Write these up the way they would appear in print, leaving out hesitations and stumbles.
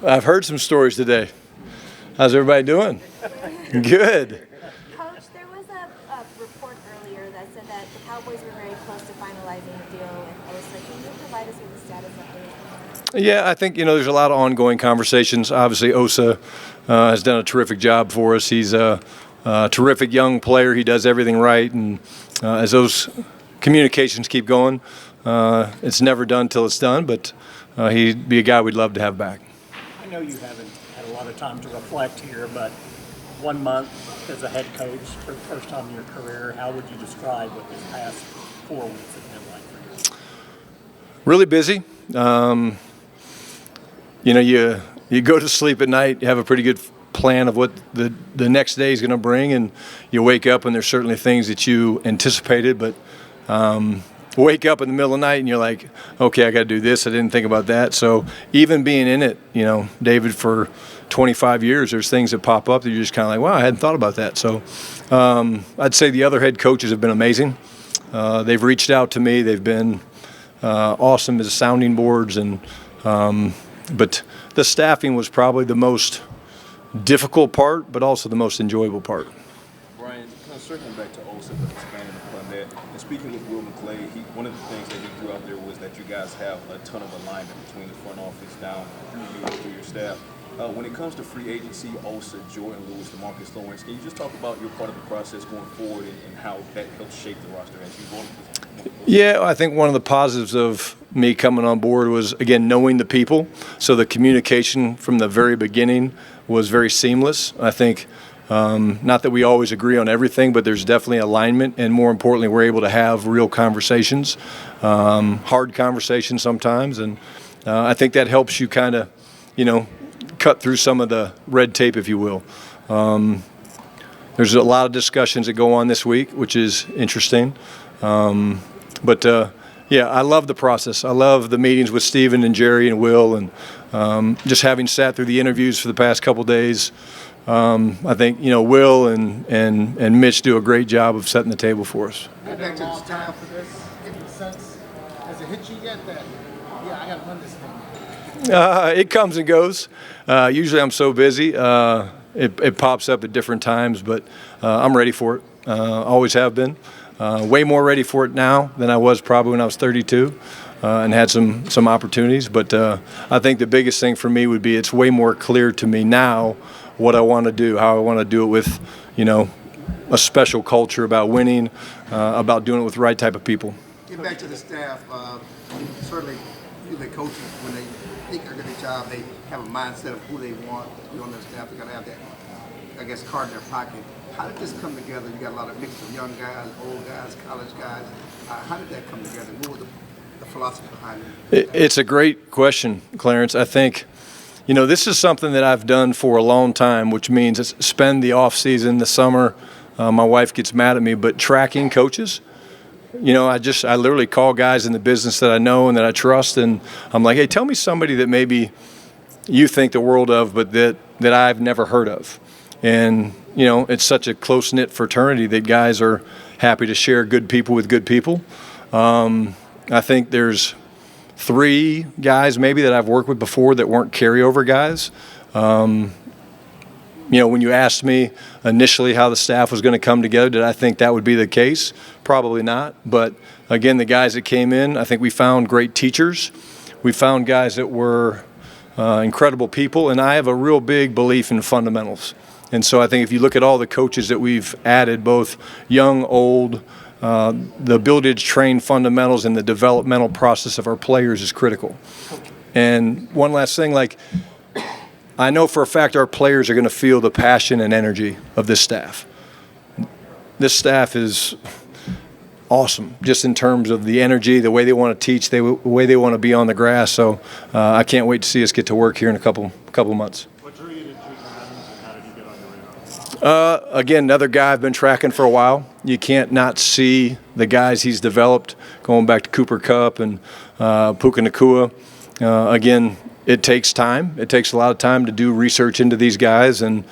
I've heard some stories today. How's everybody doing? Good. Coach, there was a report earlier that said that the Cowboys were very close to finalizing a deal with Osa. Can you provide us with the status update? Yeah, I think, there's a lot of ongoing conversations. Obviously, Osa has done a terrific job for us. He's a terrific young player. He does everything right. And as those communications keep going, it's never done till it's done, but he'd be a guy we'd love to have back. I know you haven't had a lot of time to reflect here, but 1 month as a head coach for the first time in your career, how would you describe what this past 4 weeks have been like for you? Really busy. You go to sleep at night, you have a pretty good plan of what the next day is going to bring, and you wake up and there's certainly things that you anticipated, but wake up in the middle of the night and you're like, okay, I got to do this. I didn't think about that. So even being in it, David, for 25 years, there's things that pop up that you're just kind of like, wow, I hadn't thought about that. So I'd say the other head coaches have been amazing. They've reached out to me. They've been awesome as sounding boards, but the staffing was probably the most difficult part, but also the most enjoyable part. Brian, kind of circling back to Osa, but expanding upon that, and speaking with Will McClay, one of the things that he threw out there was that you guys have a ton of alignment between the front office down through you and through your staff. When it comes to free agency, Osa, Jordan Lewis, DeMarcus Lawrence, can you just talk about your part of the process going forward and how that helps shape the roster as you go? Yeah, I think one of the positives of me coming on board was, again, knowing the people. So the communication from the very beginning was very seamless. I think not that we always agree on everything, but there's definitely alignment, and more importantly, we're able to have real conversations, hard conversations sometimes, and I think that helps you kind of, cut through some of the red tape, if you will. There's a lot of discussions that go on this week, which is interesting. But I love the process. I love the meetings with Steven and Jerry and Will, and just having sat through the interviews for the past couple days. I think Will and Mitch do a great job of setting the table for us. Get back to the style for this. In the sense, has it hit you yet that I got to run this thing? It comes and goes. Usually I'm so busy, it pops up at different times, but I'm ready for it. Always have been. Way more ready for it now than I was probably when I was 32 and had some opportunities. But I think the biggest thing for me would be it's way more clear to me now what I want to do, how I want to do it with, a special culture about winning, about doing it with the right type of people. Get back to the staff. Certainly, the coaches, when they think they're doing a job, they have a mindset of who they want to be on their staff. They got to have that, card in their pocket. How did this come together? You got a lot of mix of young guys, old guys, college guys. How did that come together? What was the philosophy behind it? It's a great question, Clarence. I think, this is something that I've done for a long time, which means spend the off season, the summer. My wife gets mad at me, but tracking coaches. I literally call guys in the business that I know and that I trust, and I'm like, hey, tell me somebody that maybe you think the world of, but that I've never heard of. And, it's such a close-knit fraternity that guys are happy to share good people with good people. I think there's 3 guys maybe that I've worked with before that weren't carryover guys. When you asked me initially how the staff was going to come together, did I think that would be the case? Probably not. But, again, the guys that came in, I think we found great teachers. We found guys that were incredible people, and I have a real big belief in fundamentals. And so I think if you look at all the coaches that we've added, both young, old, the ability to train fundamentals and the developmental process of our players is critical. And one last thing, I know for a fact our players are going to feel the passion and energy of this staff. This staff is awesome, just in terms of the energy, the way they want to teach, the way they want to be on the grass. So I can't wait to see us get to work here in a couple months. What drew you to Treatment Evans, and how did you get on your radar? Again, another guy I've been tracking for a while. You can't not see the guys he's developed, going back to Cooper Kupp and Puka Nacua. Again, it takes time. It takes a lot of time to do research into these guys, and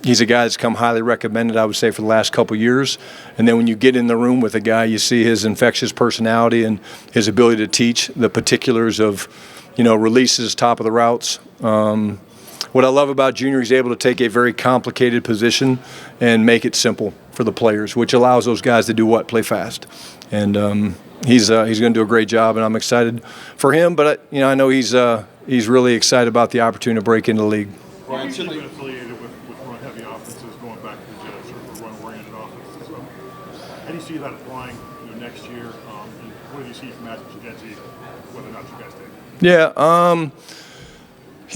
he's a guy that's come highly recommended, I would say, for the last couple of years. And then when you get in the room with a guy, you see his infectious personality and his ability to teach the particulars of releases, top of the routes. What I love about Junior, he's able to take a very complicated position and make it simple for the players, which allows those guys to do what? Play fast. And he's going to do a great job, and I'm excited for him. But I know he's really excited about the opportunity to break into the league. Brian, you've been affiliated with run-heavy offenses going back to the Jets, or run-oriented offenses. So how do you see that applying next year? And what do you see from Ashton Jeanty, whether or not you guys take? Yeah,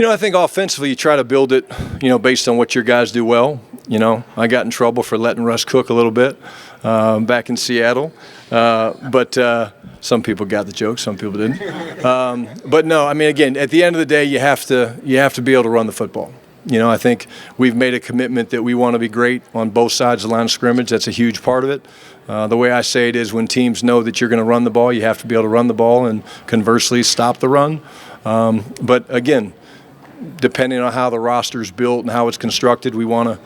I think offensively you try to build it, based on what your guys do well. I got in trouble for letting Russ cook a little bit back in Seattle, but some people got the joke, some people didn't. But no, again, at the end of the day, you have to be able to run the football. I think we've made a commitment that we want to be great on both sides of the line of scrimmage. That's a huge part of it. The way I say it is, when teams know that you're going to run the ball, you have to be able to run the ball, and conversely stop the run. But again, depending on how the roster is built and how it's constructed, we want to,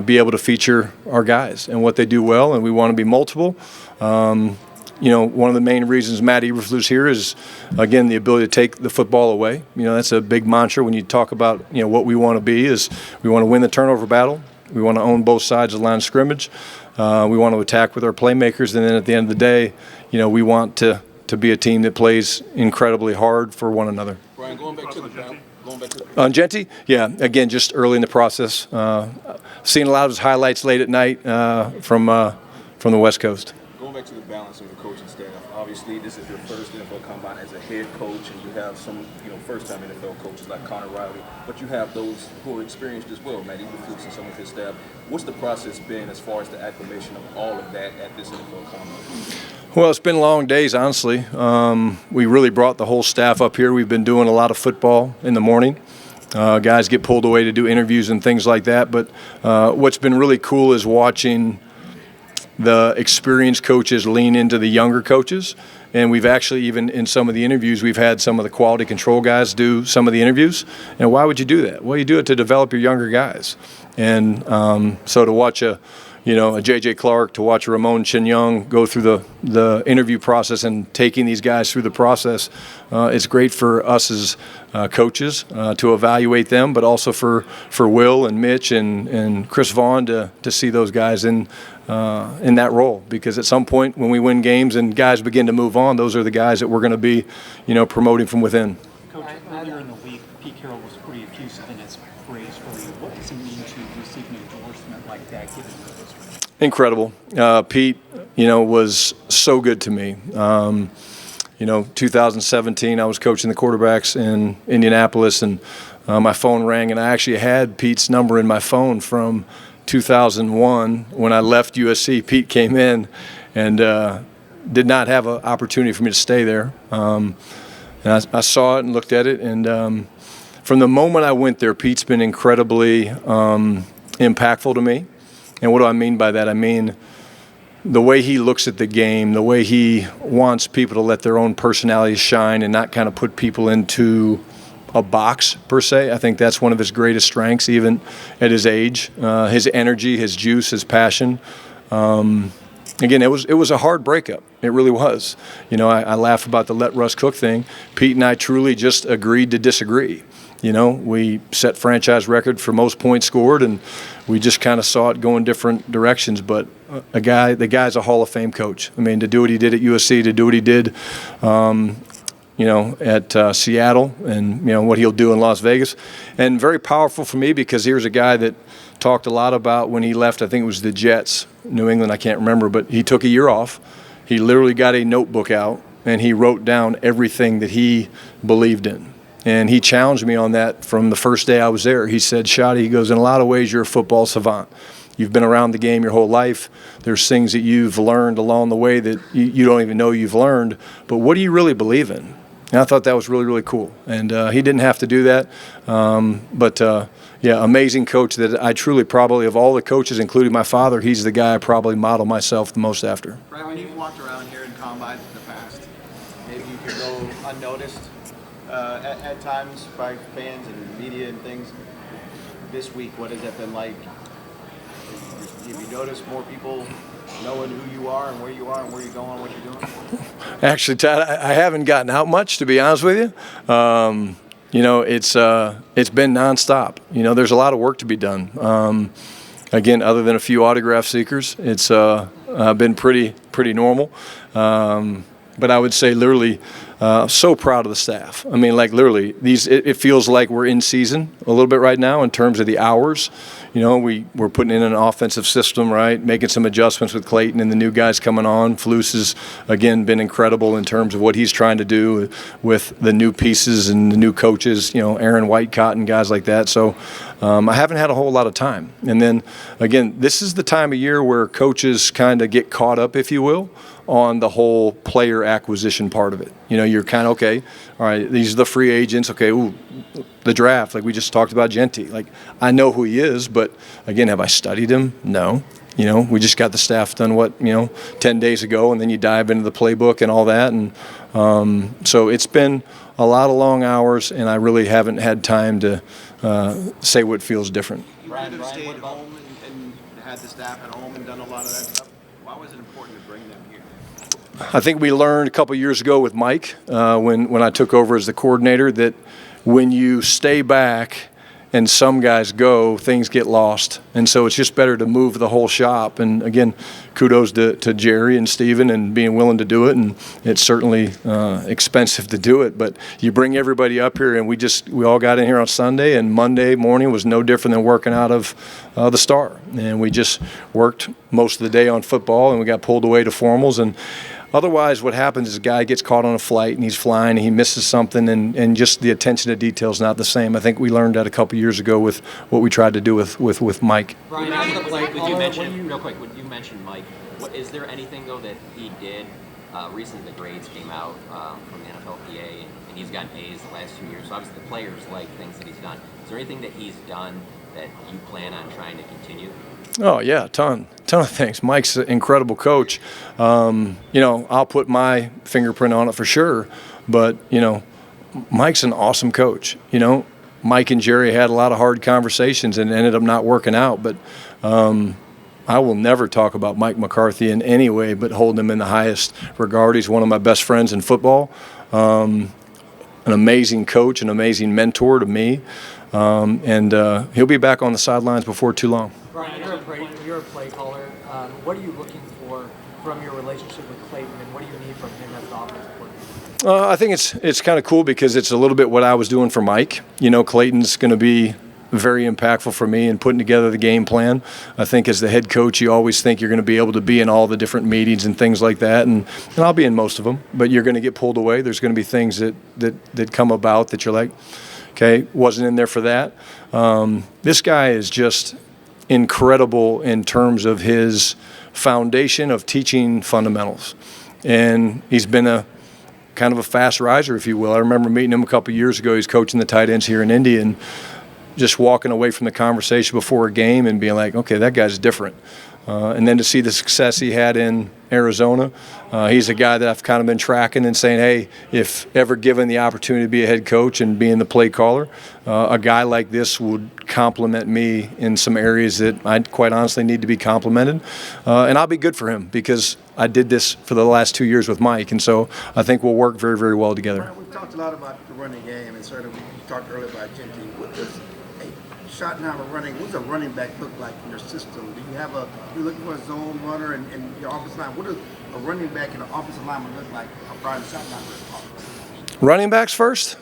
be able to feature our guys and what they do well, and we want to be multiple. One of the main reasons Matt Eberflus here is, again, the ability to take the football away. That's a big mantra when you talk about, what we want to be is we want to win the turnover battle. We want to own both sides of the line of scrimmage. We want to attack with our playmakers, and then at the end of the day, we want to be a team that plays incredibly hard for one another. Brian, going back to the On Jeanty? Yeah, again, just early in the process. Seeing a lot of his highlights late at night from the West Coast. Going back to the balance of the coaching staff, obviously this is your first NFL combine as a head coach, and you have some, first-time NFL coaches like Connor Riley, but you have those who are experienced as well, Matt Eberflus and some of his staff. What's the process been as far as the acclimation of all of that at this NFL combine? Well, it's been long days, honestly. We really brought the whole staff up here. We've been doing a lot of football in the morning. Guys get pulled away to do interviews and things like that. But what's been really cool is watching the experienced coaches lean into the younger coaches. And we've actually, even in some of the interviews, we've had some of the quality control guys do some of the interviews. And why would you do that? Well, you do it to develop your younger guys. And so to watch a J.J. Clark, to watch a Ramon Chinyong go through the interview process and taking these guys through the process, it's great for us as coaches to evaluate them, but also for Will and Mitch and Chris Vaughn to see those guys in that role. Because at some point when we win games and guys begin to move on, those are the guys that we're going to be, promoting from within. Coach, earlier in the week, Pete Carroll was pretty effusive in his praise for you. What does it mean to receive an endorsement like that, given your history? Incredible. Pete, was so good to me. 2017, I was coaching the quarterbacks in Indianapolis, and my phone rang, and I actually had Pete's number in my phone from 2001. When I left USC, Pete came in and did not have an opportunity for me to stay there. And I saw it and looked at it, and from the moment I went there, Pete's been incredibly impactful to me. And what do I mean by that? I mean the way he looks at the game, the way he wants people to let their own personalities shine and not kind of put people into a box, per se. I think that's one of his greatest strengths, even at his age. His energy, his juice, his passion. Again, it was a hard breakup. It really was. I laugh about the let Russ cook thing. Pete and I truly just agreed to disagree. We set franchise record for most points scored, and we just kind of saw it going different directions. But the guy's a Hall of Fame coach. To do what he did at USC, to do what he did, at Seattle, and what he'll do in Las Vegas, and very powerful for me because here's a guy that talked a lot about when he left. I think it was the Jets, New England. I can't remember, but he took a year off. He literally got a notebook out and he wrote down everything that he believed in. And he challenged me on that from the first day I was there. He said, Shotty, he goes, in a lot of ways, you're a football savant. You've been around the game your whole life. There's things that you've learned along the way that you don't even know you've learned. But what do you really believe in? And I thought that was really, really cool. And he didn't have to do that. Amazing coach that I truly probably, of all the coaches, including my father, he's the guy I probably model myself the most after. Brian, when you've walked around here in combines in the past, maybe you could go unnoticed at times by fans and media and things. This week, what has that been like? Have you noticed more people knowing who you are and where you are and where you're going, what you're doing? Actually, Todd, I haven't gotten out much, to be honest with you. It's been nonstop. There's a lot of work to be done. Again, other than a few autograph seekers, it's been pretty normal. But I would say literally so proud of the staff. I mean, like literally, it feels like we're in season a little bit right now in terms of the hours. We're putting in an offensive system, right, making some adjustments with Clayton and the new guys coming on. Flus has, again, been incredible in terms of what he's trying to do with the new pieces and the new coaches, Aaron Whitecott and guys like that. So I haven't had a whole lot of time. And then, again, this is the time of year where coaches kind of get caught up, if you will, on the whole player acquisition part of it. You're kind of, okay, all right, these are the free agents. Okay, ooh, the draft, like we just talked about Jeanty. Like, I know who he is, but, again, have I studied him? No. We just got the staff done, 10 days ago, and then you dive into the playbook and all that. And so it's been a lot of long hours, and I really haven't had time to say what feels different. Brian stayed home and had the staff at home and done a lot of that stuff. Why was it important to bring them here? I think we learned a couple years ago with Mike when I took over as the coordinator that when you stay back and some guys go, things get lost. And so it's just better to move the whole shop. And, again, kudos to Jerry and Steven and being willing to do it. And it's certainly expensive to do it. But you bring everybody up here, and we all got in here on Sunday, and Monday morning was no different than working out of the Star. And we just worked most of the day on football, and we got pulled away to formals. And otherwise, what happens is a guy gets caught on a flight and he's flying and he misses something, and just the attention to detail is not the same. I think we learned that a couple years ago with what we tried to do with Mike. Brian, after the play, would you mention, real quick, would you mention Mike? Is there anything, though, that he did? Recently, the grades came out from the NFLPA, and he's gotten A's the last 2 years. So obviously the players like things that he's done. Is there anything that he's done that you plan on trying to continue? Oh, yeah, ton of things. Mike's an incredible coach. I'll put my fingerprint on it for sure, but, Mike's an awesome coach. Mike and Jerry had a lot of hard conversations and ended up not working out, but I will never talk about Mike McCarthy in any way but hold him in the highest regard. He's one of my best friends in football, an amazing coach, an amazing mentor to me, and he'll be back on the sidelines before too long. Brian, you're a play caller. What are you looking for from your relationship with Clayton, and what do you need from him as an offensive coordinator? I think it's kind of cool because it's a little bit what I was doing for Mike. Clayton's going to be very impactful for me in putting together the game plan. I think as the head coach, you always think you're going to be able to be in all the different meetings and things like that, and I'll be in most of them, but you're going to get pulled away. There's going to be things that come about that you're like, okay, wasn't in there for that. This guy is just incredible in terms of his foundation of teaching fundamentals. And he's been a kind of a fast riser, if you will. I remember meeting him a couple of years ago. He's coaching the tight ends here in Indy, and just walking away from the conversation before a game and being like, okay, that guy's different. And then to see the success he had in Arizona, he's a guy that I've kind of been tracking and saying, hey, if ever given the opportunity to be a head coach and being the play caller, a guy like this would complement me in some areas that I quite honestly need to be complimented. And I'll be good for him because I did this for the last 2 years with Mike, and so I think we'll work very, very well together. We've talked a lot about the running game, and certainly we talked earlier about Jeanty. What does Schottenheimer running, what does a running back look like in your system? Do you have you're looking for a zone runner and your offensive line? What does a running back and an offensive lineman look like a Brian Schottenheimer offense? Running backs first?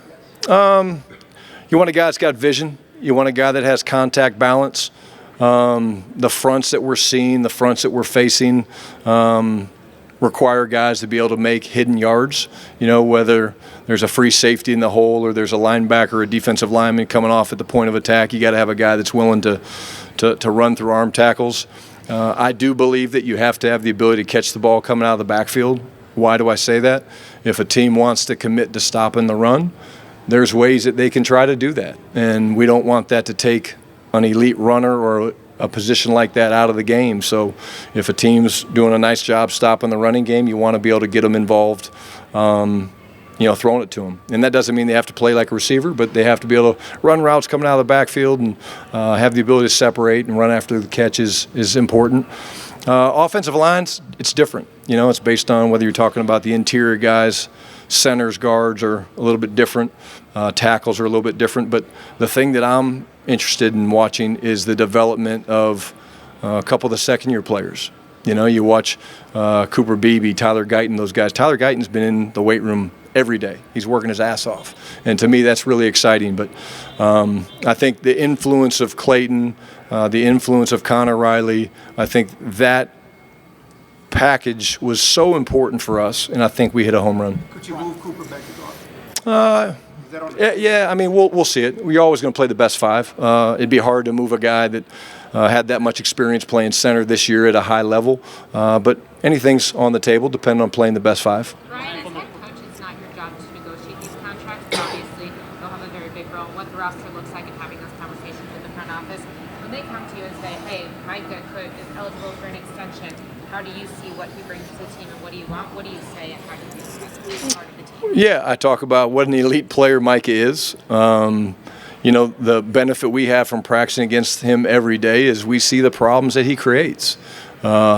You want a guy that's got vision. You want a guy that has contact balance. The fronts that we're seeing, the fronts that we're facing, require guys to be able to make hidden yards, whether there's a free safety in the hole or there's a linebacker or a defensive lineman coming off at the point of attack. You got to have a guy that's willing to run through arm tackles. I do believe that you have to have the ability to catch the ball coming out of the backfield. Why do I say that? If a team wants to commit to stopping the run, there's ways that they can try to do that. And we don't want that to take an elite runner or a position like that out of the game. So if a team's doing a nice job stopping the running game, you want to be able to get them involved, throwing it to them. And that doesn't mean they have to play like a receiver, but they have to be able to run routes coming out of the backfield and have the ability to separate and run after the catch is important. Offensive lines, it's different. It's based on whether you're talking about the interior guys, centers, guards are a little bit different, tackles are a little bit different. But the thing that I'm interested in watching is the development of a couple of the second-year players. You watch Cooper Beebe, Tyler Guyton, those guys. Tyler Guyton's been in the weight room every day. He's working his ass off. And to me, that's really exciting. But I think the influence of Clayton, the influence of Connor Riley, I think that package was so important for us, and I think we hit a home run. Could you move Cooper back to guard? Yeah, I mean, we'll see it. We're always going to play the best five. It'd be hard to move a guy that had that much experience playing center this year at a high level. But anything's on the table, depending on playing the best five. Brian, as head coach, it's not your job to negotiate these contracts. Obviously, they'll have a very big role in what the roster looks like and having those conversations with the front office. When they come to you and say, hey, Micah is eligible for an extension, how do you see what he brings to the team and what do you want? What do you say and how do you discuss being part of the team? Yeah, I talk about what an elite player Micah is. The benefit we have from practicing against him every day is we see the problems that he creates.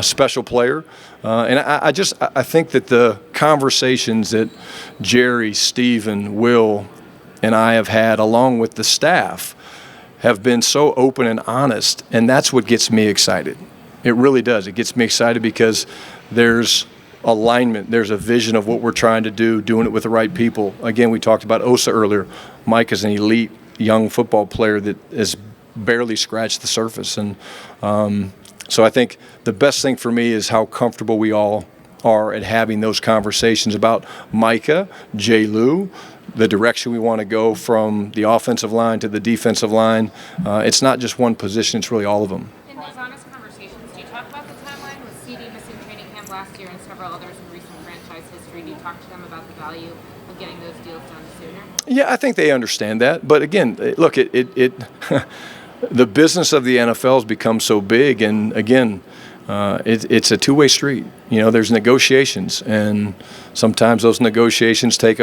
Special player. And I think that the conversations that Jerry, Steven, Will, and I have had along with the staff have been so open and honest, and that's what gets me excited. It really does. It gets me excited because there's alignment. There's a vision of what we're trying to do, doing it with the right people. Again, we talked about Osa earlier. Mike is an elite young football player that has barely scratched the surface. And so I think the best thing for me is how comfortable we all are at having those conversations about Micah, J. Lou, the direction we want to go from the offensive line to the defensive line. It's not just one position, it's really all of them. In those honest conversations, do you talk about the timeline with CD missing training camp last year and several others in recent franchise history? Do you talk to them about the value of getting those deals done sooner? Yeah, I think they understand that. But again, look, the business of the NFL has become so big, and again, it's a two-way street. There's negotiations, and sometimes those negotiations take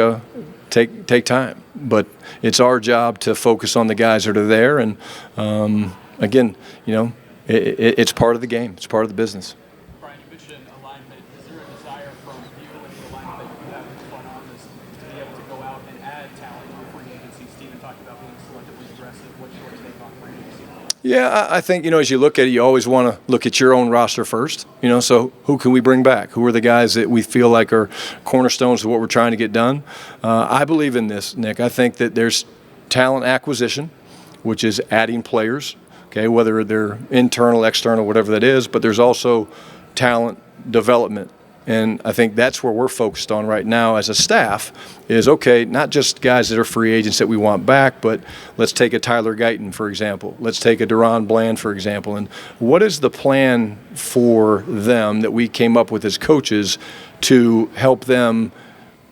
time. But it's our job to focus on the guys that are there, and again, it's part of the game. It's part of the business. Brian, you mentioned alignment. Is there a desire from you and the alignment that you have in the front office to be able to go out and add talent in free agency? Steven talked about being selectively aggressive. What's your take on free agency? Yeah, I think, as you look at it, you always want to look at your own roster first. So who can we bring back? Who are the guys that we feel like are cornerstones of what we're trying to get done? I believe in this, Nick. I think that there's talent acquisition, which is adding players, okay, whether they're internal, external, whatever that is, but there's also talent development. And I think that's where we're focused on right now as a staff is, okay, not just guys that are free agents that we want back, but let's take a Tyler Guyton, for example. Let's take a Deron Bland, for example. And what is the plan for them that we came up with as coaches to help them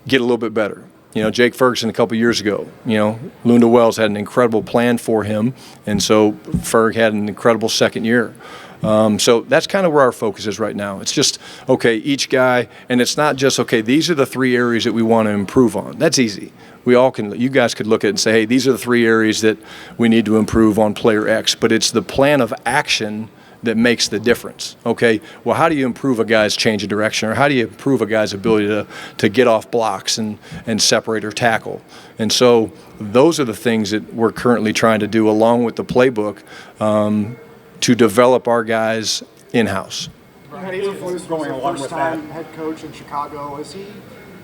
get a little bit better? Jake Ferguson a couple years ago, Lunda Wells had an incredible plan for him, and so Ferg had an incredible second year. So that's kind of where our focus is right now. It's just, okay, each guy, and it's not just, okay, these are the three areas that we want to improve on. That's easy. You guys could look at it and say, hey, these are the three areas that we need to improve on player X, but it's the plan of action that makes the difference. Okay, well, how do you improve a guy's change of direction, or how do you improve a guy's ability to get off blocks and separate or tackle? And so those are the things that we're currently trying to do along with the playbook to develop our guys in-house. This is going along with that. Head coach in Chicago. Has he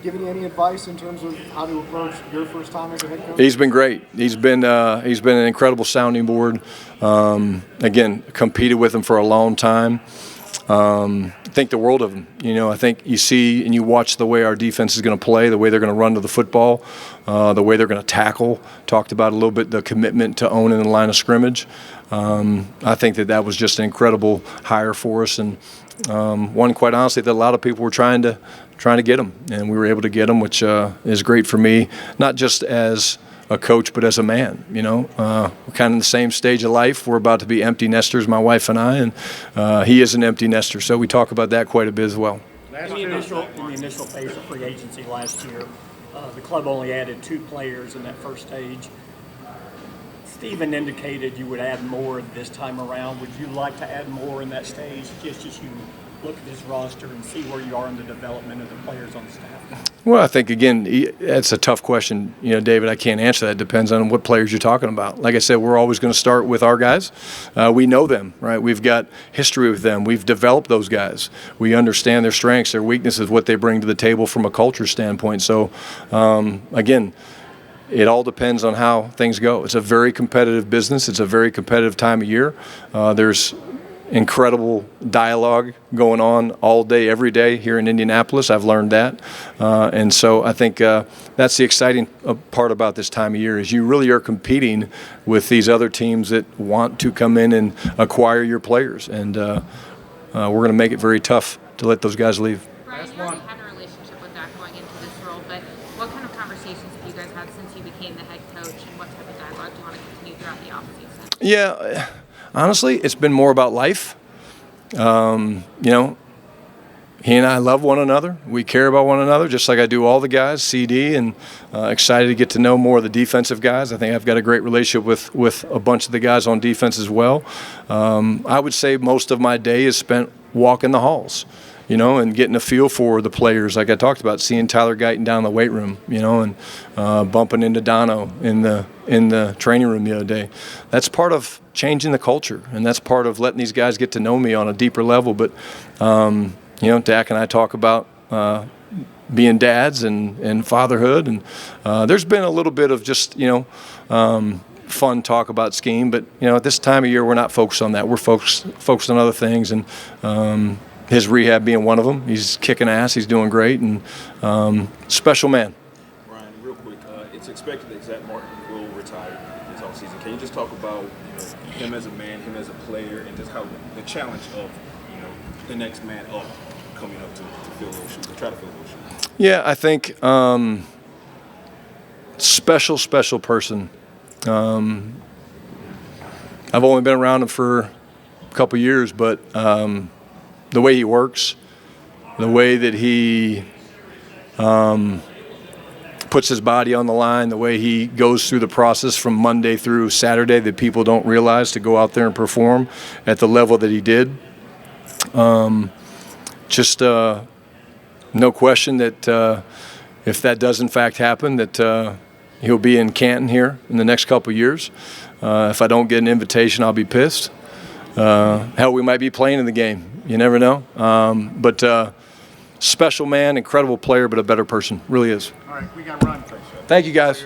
given you any advice in terms of how to approach your first time as a head coach? He's been great. He's been an incredible sounding board. Again, competed with him for a long time. Think the world of him. I think you see and you watch the way our defense is going to play, the way they're going to run to the football, the way they're going to tackle. Talked about a little bit the commitment to owning the line of scrimmage. I think that was just an incredible hire for us, and one, quite honestly, that a lot of people were trying to get him, and we were able to get him, which is great for me, not just as a coach, but as a man. We're kind of in the same stage of life. We're about to be empty nesters, my wife and I, and he is an empty nester, so we talk about that quite a bit as well. In the initial phase of free agency last year, the club only added 2 players in that first stage. Stephen indicated you would add more this time around. Would you like to add more in that stage, just as you look at this roster and see where you are in the development of the players on the staff? Well, I think, again, that's a tough question. David, I can't answer that. It depends on what players you're talking about. Like I said, we're always going to start with our guys. We know them, right? We've got history with them. We've developed those guys. We understand their strengths, their weaknesses, what they bring to the table from a culture standpoint. So, again, it all depends on how things go. It's a very competitive business. It's a very competitive time of year. There's incredible dialogue going on all day, every day here in Indianapolis. I've learned that. And so I think that's the exciting part about this time of year is you really are competing with these other teams that want to come in and acquire your players. And we're going to make it very tough to let those guys leave. Brian, you already had a relationship with Zack going into this role, but what kind of conversations have you guys had since you became the head coach, and what type of dialogue do you want to continue throughout the offseason? Yeah, honestly, it's been more about life. He and I love one another. We care about one another, just like I do all the guys, CD, and excited to get to know more of the defensive guys. I think I've got a great relationship with a bunch of the guys on defense as well. I would say most of my day is spent walking the halls, and getting a feel for the players. Like I talked about, seeing Tyler Guyton down in the weight room, and bumping into Downey in the training room the other day. That's part of changing the culture, and that's part of letting these guys get to know me on a deeper level. But Dak and I talk about being dads and fatherhood, and there's been a little bit of just fun talk about scheme. But at this time of year, we're not focused on that. We're focused on other things, and his rehab being one of them. He's kicking ass. He's doing great, and special man. Brian, real quick, it's expected that Zack Martin will retire this offseason. Can you just talk about him as a man, him as a player, and just how the challenge of the next man up coming up to fill those shoes, to try to fill those shoes? Yeah, I think special person. I've only been around him for a couple years, but the way he works, the way that he puts his body on the line, the way he goes through the process from Monday through Saturday that people don't realize to go out there and perform at the level that he did. No question that if that does in fact happen, that he'll be in Canton here in the next couple of years. If I don't get an invitation, I'll be pissed. Hell, we might be playing in the game. You never know. But special man, incredible player, but a better person. Really is. All right, we got to run. Thank you, guys.